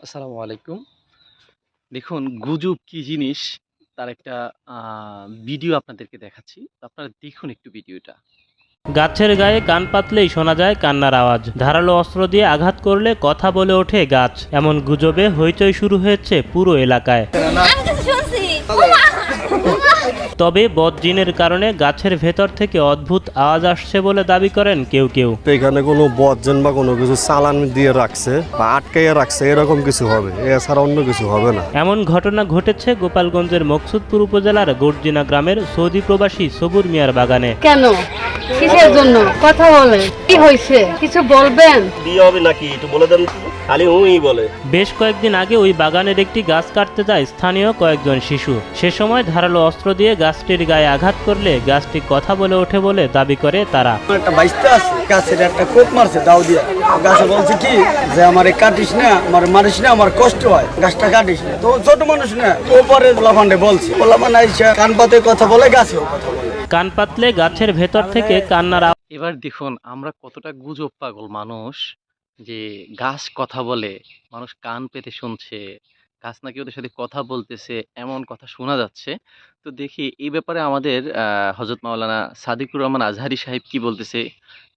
আসসালামু আলাইকুম। দেখুন গুজব কি জিনিস তার একটা আ ভিডিও আপনাদেরকে দেখাচ্ছি। তো আপনারা দেখুন একটু ভিডিওটা। গাছের গায়ে কান পাতলেই শোনা যায় কান্নার আওয়াজ। ধারালো অস্ত্র দিয়ে আঘাত করলে কথা বলে ওঠে গাছ। এমন গুজবে হইচই শুরু হয়েছে পুরো এলাকায়। আমি কিছু শুনছি। তবে বদজিনের কারণে গাছের ভেতর থেকে অদ্ভুত আওয়াজ আসছে বলে দাবি করেন কেউ কেউ। এখানে কোনো বদজেন বা কোনো কিছু চালান দিয়ে রাখছে বা আটকাইয়া রাখছে এরকম কিছু হবে, এছাড়া অন্য কিছু হবে না। এমন ঘটনা ঘটেছে গোপালগঞ্জের মকসুদপুর উপজেলার গর্জিনা গ্রামের সৌদি প্রবাসী সবুর মিয়ার বাগানে। কেন? কিসের জন্য কথা বলে? কি হয়েছে কিছু বলবেন? বিয়ে হবে নাকি একটু বলে দেন। খালি হুই বলে। বেশ কয়েকদিন আগে ওই বাগানের একটি গাছ কাটতে যায় স্থানীয় কয়েকজন শিশু। সে সময় ধারালো অস্ত্র দিয়ে গাছটির গায়ে আঘাত করলে গাছটি কথা বলে ওঠে বলে দাবি করে তারা। একটা বাইশটা আছে, গাছের একটা কোপ মারছে দাও দিয়া। গাছে বলছে কি যে আমারে কাটিস না, আমার মারিস না, আমার কষ্ট হয়, গাছটা কাটিস না। তো ছোট মানুষ না, ও পরে পোলাপান্ডে বলছে, পোলাপান আইসা কান পাতে কথা বলে, গাছেও কথা বলে। কান পাতলে গাছের ভেতর থেকে কান্নার এবার দেখুন আমরা কতটা গুজব পাগল মানুষ যে গাছ কথা বলে, মানুষ কান পেতে শুনছে, গাছ নাকি ওদের সাথে কথা বলতেছে এমন কথা শোনা যাচ্ছে। তো দেখি এই ব্যাপারে আমাদের হযরত মাওলানা সাদিকুর রহমান আজহারী সাহেব কি বলতেছে,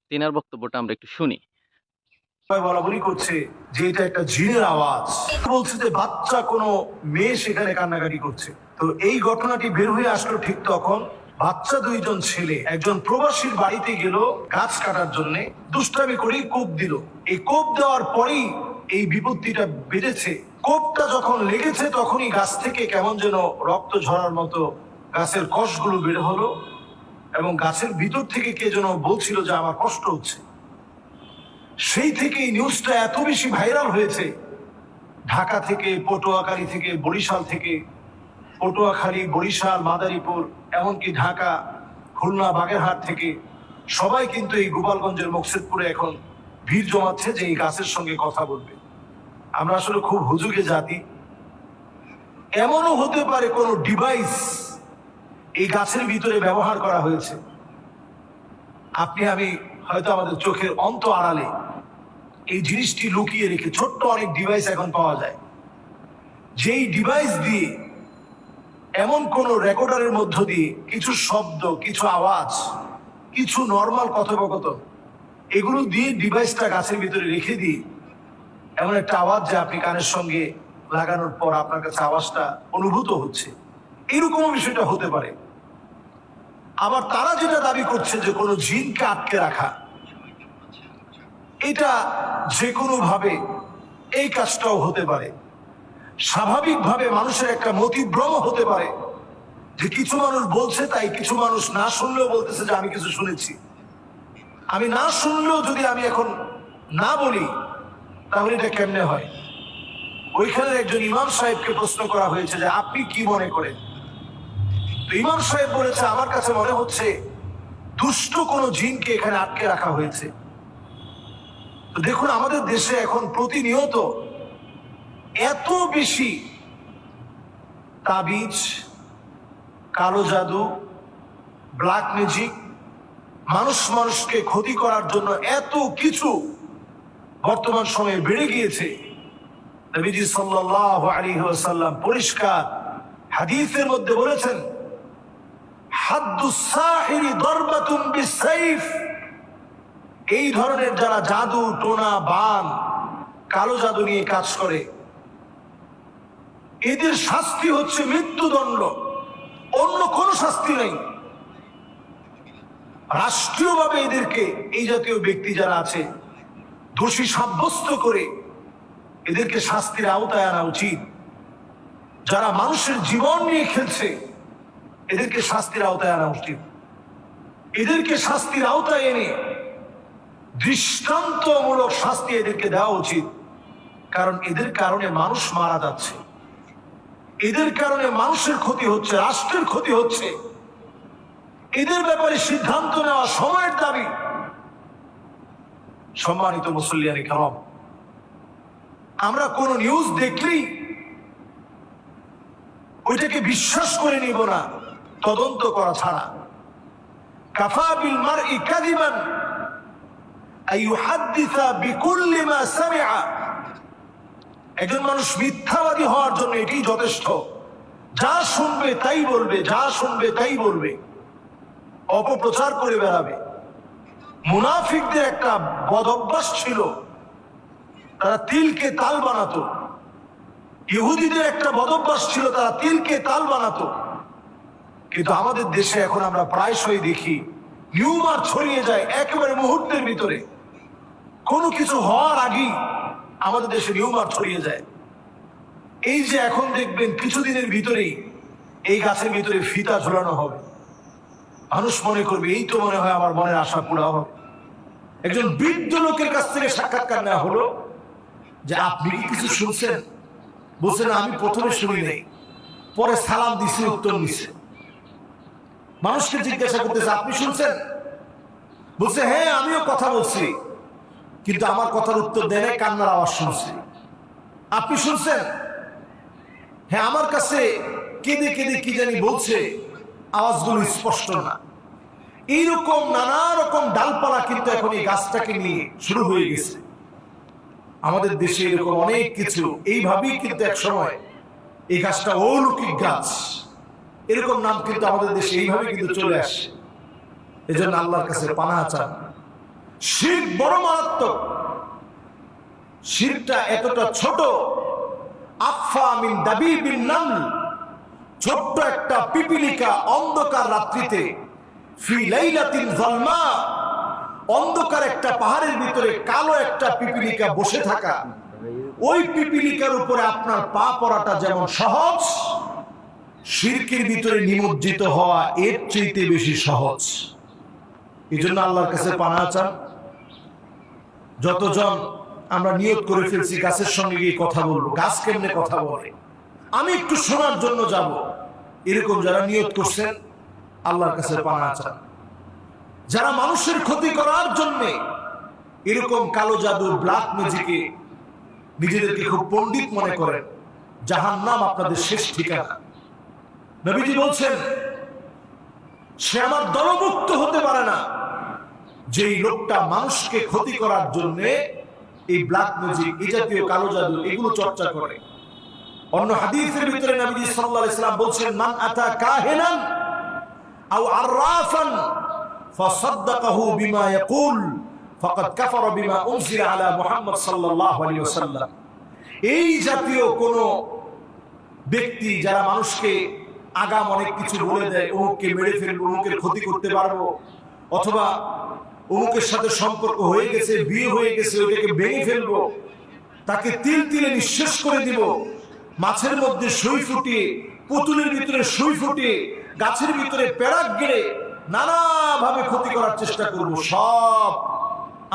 তেনার বক্তব্যটা আমরা একটু শুনি। সবাই বলাবলি করছে যে এটা একটা জিনের আওয়াজ, বলছে যে বাচ্চা কোনো মেয়ে সেখানে কান্নাকাটি করছে। তো এই ঘটনাটি বের হয়ে আসলো ঠিক তখন বাচ্চা দুইজন ছেলে একজন প্রবাসীর বাড়িতে গেল গাছ কাটার জন্য, দুষ্টামি করেই কোপ দিল। এই কোপ দেওয়ার পরেই এই বিপত্তিটা বেড়েছে। কোপটা যখন লেগেছে তখনই গাছ থেকে কেমন যেন রক্ত ঝরার মতো গাছের কষগুলো বের হলো এবং গাছের ভিতর থেকে কে যেন বলছিল যে আমার কষ্ট হচ্ছে। সেই থেকে এই নিউজটা এত বেশি ভাইরাল হয়েছে, ঢাকা থেকে, পটুয়াখালী থেকে, বরিশাল থেকে, পটুয়াখালী, বরিশাল, মাদারীপুর, এমনকি ঢাকা, খুলনা, বাগেরহাট থেকে সবাই কিন্তু এই গোপালগঞ্জের মকসুদপুরে এখন ভিড় জমাচ্ছে যে এই গাছের সঙ্গে কথা বলবে। আমরা আসলে খুব হুজুগে জাতি। এমনও হতে পারে কোনো ডিভাইস এই গাছের ভিতরে ব্যবহার করা হয়েছে। আপনি আমি হয়তো আমাদের চোখের অন্ত আড়ালে এই জিনিসটি লুকিয়ে রেখে ছোট্ট অনেক ডিভাইস এখন পাওয়া যায়, যেই ডিভাইস দিয়ে এমন কোন রেকর্ডারের মধ্য দিয়ে কিছু শব্দ, কিছু আওয়াজ, কিছু নর্মাল কথোপকথন, এগুলো দিয়ে ডিভাইসটা গাছের ভিতরে রেখে দিয়ে এমন একটা আওয়াজ যে আপনি কানের সঙ্গে লাগানোর পর আপনার কাছে আওয়াজটা অনুভূত হচ্ছে, এরকম বিষয়টা হতে পারে। আবার তারা যেটা দাবি করছে যে কোনো জিনকে আটকে রাখা, এটা যে কোনো ভাবে এই কাজটাও হতে পারে। স্বাভাবিকভাবে মানুষের একটা মতিভ্রম হতে পারে যে কিছু মানুষ বলছে তাই কিছু মানুষ না শুনলেও বলতেছে যে আমি কিছু শুনেছি। আমি না শুনলেও যদি আমি এখন না বলি তাহলে এটা কেমনে হয়? ওইখানে একজন ইমাম সাহেবকে প্রশ্ন করা হয়েছে যে আপনি কি মনে করেন? তো ইমাম সাহেব বলেছে আমার কাছে মনে হচ্ছে দুষ্ট কোনো জিনকে এখানে আটকে রাখা হয়েছে। তো দেখুন আমাদের দেশে এখন প্রতিনিয়ত এত বেশি তাবিজ, কালো জাদু, ব্ল্যাক ম্যাজিক, মানুষকে ক্ষতি করার জন্য এত কিছু বর্তমান সময়ে বেড়ে গিয়েছে। নবীজি সাল্লাল্লাহু আলাইহি ওয়াসাল্লাম পরিষ্কার হাদিসের মধ্যে বলেছেন, হাদ্দুস সাহিরি দরবাতুন বিসাইফ। এই ধরনের যারা জাদু টোনা বান কালো জাদু নিয়ে কাজ করে, এদের শাস্তি হচ্ছে মৃত্যুদণ্ড, অন্য কোনো শাস্তি নেই। রাষ্ট্রীয়ভাবে এদেরকে, এই জাতীয় ব্যক্তি যারা আছে, দোষী সাব্যস্ত করে এদেরকে শাস্তির আওতায় আনা উচিত। যারা মানুষের জীবন নিয়ে খেলছে এদেরকে শাস্তির আওতায় আনা উচিত। এদেরকে শাস্তির আওতায় এনে দৃষ্টান্তমূলক শাস্তি এদেরকে দেওয়া উচিত। কারণ এদের কারণে মানুষ মারা যাচ্ছে, এদের কারণে মানুষের ক্ষতি হচ্ছে, রাষ্ট্রের ক্ষতি হচ্ছে। এদের ব্যাপারে সিদ্ধান্ত নেওয়া সময়ের দাবি। সম্মানিত মুসল্লিয়ানে কেরাম, আমরা কোন নিউজ দেখলেই ওইটাকে বিশ্বাস করে নিব না তদন্ত করা ছাড়া। কাফা বিল মারই কাযিবান আইয়ুহাদ্দিসা বিকুল্লি মা সামিআ। একজন মানুষ মিথ্যাবাদী হওয়ার জন্য এটি যথেষ্ট। যা শুনবে তাই বলবে, যা শুনবে তাই বলবে, অপপ্রচার করে বেড়াবে। মুনাফিকদের একটা বদ অভ্যাস ছিল, তারা তিলকে তাল বানাতো। ইহুদিদের একটা বদ অভ্যাস ছিল, তারা তিলকে তাল বানাতো। কিন্তু আমাদের দেশে এখন আমরা প্রায়শই দেখি নিউমার ছড়িয়ে যায় একেবারে মুহূর্তের ভিতরে। কোনো কিছু হওয়ার আগেই আমাদের দেশে নিউমার ছড়িয়ে যায়। এই যে এখন দেখবেন কিছুদিনের ভিতরেই এই গাছের ভিতরে ফিতা ঝুলানো হবে, মানুষ মনে করবে এই তো মনে হয় আমার মনের আশা পুরা হবে। একজন বৃদ্ধ লোকের কাছ থেকে সাক্ষাৎকার নেওয়া হলো যে আপনি কি কিছু শুনছেন? বলছেন আমি প্রথমে শুনি নাই, পরে সালাম দিছি, উত্তর দিছে। মানুষকে জিজ্ঞাসা করতেছে আপনি শুনছেন? বলছে হ্যাঁ আমিও কথা বলছি, কিন্তু আমার কথার উত্তর দেয় নাই, কান্নার আওয়াজ শুনছি। আপনি শুনছেন? হ্যাঁ আমার কাছে কেঁদে কেঁদে কি জানি বলছে, আওয়াজগুলো স্পষ্ট না। এইরকম নানা রকম ডালপালা কিন্তু এখন এই গাছটাকে নিয়ে শুরু হয়ে গেছে। আমাদের দেশে এরকম অনেক কিছু এইভাবেই কিন্তু এক সময় এই গাছটা অলৌকিক গাছ, এরকম নাম কিন্তু আমাদের দেশে এইভাবে কিন্তু চলে আসে। এজন্য আল্লাহর কাছে পানাহ চান। শিরক বড় মারাত্মক। শিরকটা এতটা ছোট, আফা মিন দাবিবিন নামল, ছোট্ট একটা পিপিলিকা অন্ধকার রাত্রিতে, ফি লাইলাতিন যালমা, অন্ধকার একটা পাহাড়ের ভিতরে কালো একটা পিপিলিকা বসে থাকা, ওই পিপিলিকার উপরে আপনার পা পড়াটা যেমন সহজ, শিরকের ভিতরে নিমজ্জিত হওয়া এর চাইতে বেশি সহজ। এই জন্য আল্লাহর কাছে পানাহ চান। যতজন আমরা নিয়ত করে ফেলছি গাছের সঙ্গে গিয়ে কথা বলবো, গাছ কেমনে কথা বলে, আমি একটু শোনার জন্য যাব, এরকম যারা নিয়ত করছেন আল্লাহর কাছে পানাহ চান। যারা মানুষের ক্ষতি করার জন্য এরকম কালো জাদু, ব্ল্যাক ম্যাজিকে নিজেদেরকে খুব পণ্ডিত মনে করেন, জাহান্নাম আপনাদের শেষ ঠিকানা। নবীজি বলছেন সে আমার দলমুক্ত হতে পারে না যেই লোকটা মানুষকে ক্ষতি করার জন্য এই ব্ল্যাক ম্যাজিক, এই জাতীয় কালো জাদু এগুলো চর্চা করে। অন্য হাদিসের ভিতরে নবীজি সাল্লাল্লাহু আলাইহি সাল্লাম বলছেন মান আতা কাহিনান আও আররাফান ফাসাদদাকাহু বিমা ইয়াকুল ফাকাদ কাফারা বিমা উনজিলা আলা মুহাম্মদ সাল্লাল্লাহু আলাইহি ওয়াসাল্লাম। এই জাতীয় কোন ব্যক্তি যারা মানুষকে আগাম অনেক কিছু বলে দেয়, অমুককে মেরে ফেলবো, অমুকের ক্ষতি করতে পারবো, অথবা অমুকের সাথে সম্পর্ক হয়ে গেছে, বিয়ে হয়ে গেছে, ওইটাকে ভেঙে ফেলবো, তাকে তিল তিলে নিঃশেষ করে দিব, মাছের মধ্যে সুই ফুটিয়ে, পুতুলের ভিতরে সুই ফুটিয়ে, গাছের ভিতরে প্যারাক গেড়ে নানাভাবে ক্ষতি করার চেষ্টা করব, সব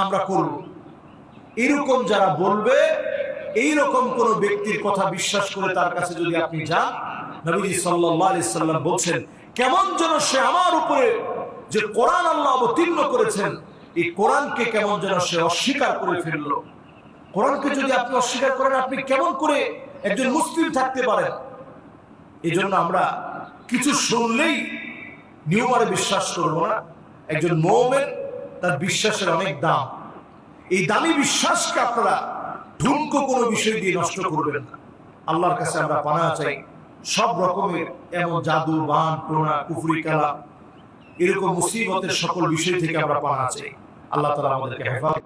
আমরা করব। এরকম যারা বলবে, এইরকম কোন ব্যক্তির কথা বিশ্বাস করে তার কাছে যদি আপনি যান, নবীজি সাল্লাল্লাহু আলাইহি সাল্লাম বলছেন কেমন যেন সে আমার উপরে যে কোরআন আল্লাহ অবতীর্ণ করেছেন, এই কোরআনকে কেমন যেন সে অস্বীকার করে ফেললো। কোরআনকে যদি আপনি অস্বীকার করেন, আপনি কেমন করে একজন মুসলিম থাকতে পারেন? এই জন্য আমরা কিছু শুনলেই নিয়মারে বিশ্বাস করবো না। একজন মুমিন, তার বিশ্বাসের অনেক দাম। এই দামি বিশ্বাসকে আপনারা ঠুনকো কোনো বিষয় দিয়ে নষ্ট করবেন না। আল্লাহর কাছে আমরা পানাহ চাই সব রকমের এমন জাদু, বান, টোনা, কুফরি, কালাম, এরকম মুসিবতের সকল বিষয় থেকে আমরা পানাহ চাই। আল্লাহ তাআলা আমাদেরকে হেফাজত।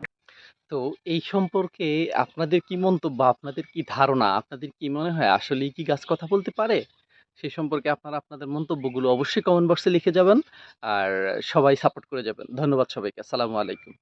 তো এই সম্পর্কে আপনাদের কি মন্তব্য, আপনাদের কি ধারণা, আপনাদের কি মনে হয় আসলেই কি গাছ কথা বলতে পারে? সে সম্পর্কে আপনারা আপনাদের মন্তব্যগুলো অবশ্যই কমেন্ট বক্সে লিখে যাবেন, আর সবাই সাপোর্ট করে যাবেন। ধন্যবাদ সবাইকে। আসসালামু আলাইকুম।